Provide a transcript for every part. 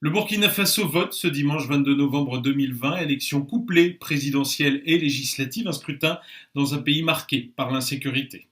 Le Burkina Faso vote ce dimanche 22 novembre 2020, élection couplée présidentielle et législative, un scrutin dans un pays marqué par l'insécurité.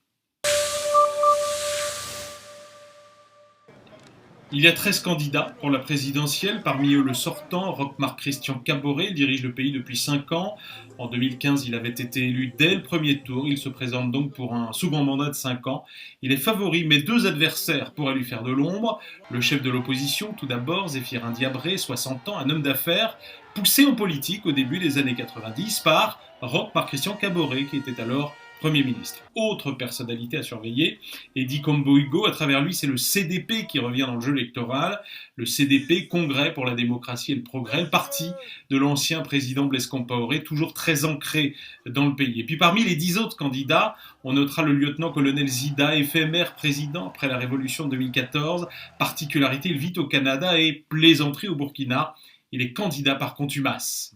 Il y a 13 candidats pour la présidentielle, parmi eux le sortant, Roch Marc Christian Kaboré, dirige le pays depuis 5 ans. En 2015, il avait été élu dès le premier tour, il se présente donc pour un second mandat de 5 ans. Il est favori, mais deux adversaires pourraient lui faire de l'ombre. Le chef de l'opposition, tout d'abord, Zéphirin Diabré, 60 ans, un homme d'affaires, poussé en politique au début des années 90 par Roch Marc Christian Kaboré, qui était alors Premier ministre. Autre personnalité à surveiller, Edi Kombo-Hugo, à travers lui c'est le CDP qui revient dans le jeu électoral, le CDP, Congrès pour la démocratie et le progrès, le parti de l'ancien président Blaise Compaoré, toujours très ancré dans le pays. Et puis parmi les 10 autres candidats, on notera le lieutenant-colonel Zida, éphémère président après la révolution de 2014, particularité, il vit au Canada et plaisanterie au Burkina, il est candidat par contumace.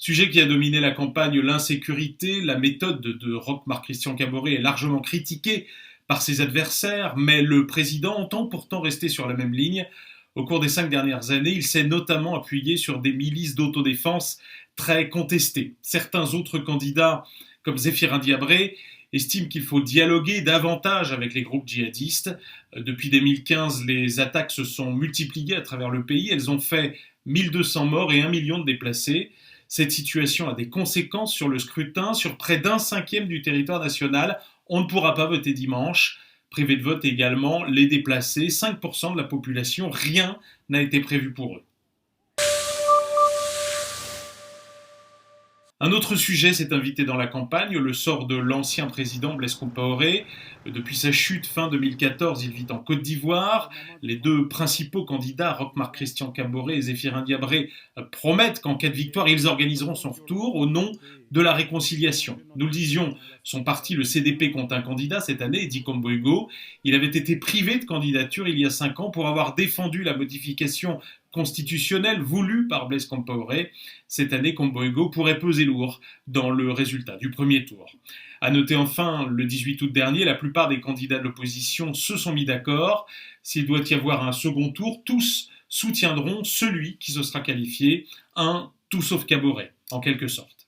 Sujet qui a dominé la campagne, l'insécurité. La méthode de Roch Marc Christian Kaboré est largement critiquée par ses adversaires, mais le président entend pourtant rester sur la même ligne. Au cours des 5 dernières années, il s'est notamment appuyé sur des milices d'autodéfense très contestées. Certains autres candidats, comme Zéphirin Diabré, estiment qu'il faut dialoguer davantage avec les groupes djihadistes. Depuis 2015, les attaques se sont multipliées à travers le pays. Elles ont fait 1200 morts et 1 million de déplacés. Cette situation a des conséquences sur le scrutin, sur près d'un cinquième du territoire national. On ne pourra pas voter dimanche. Privés de vote également, les déplacés, 5% de la population, rien n'a été prévu pour eux. Un autre sujet s'est invité dans la campagne, le sort de l'ancien président Blaise Compaoré. Depuis sa chute fin 2014, il vit en Côte d'Ivoire. Les deux principaux candidats, Roch Marc Christian Kaboré et Zéphirin Diabré, promettent qu'en cas de victoire, ils organiseront son retour au nom de la réconciliation. Nous le disions, son parti, le CDP, compte un candidat cette année, Edi Kombo-Hugo. Il avait été privé de candidature il y a 5 ans pour avoir défendu la modification constitutionnelle voulue par Blaise Compaoré. Cette année, Kombo-Hugo pourrait peser lourd dans le résultat du premier tour. À noter enfin, le 18 août dernier, la plupart des candidats de l'opposition se sont mis d'accord. S'il doit y avoir un second tour, tous soutiendront celui qui se sera qualifié, un tout sauf Kaboré, en quelque sorte.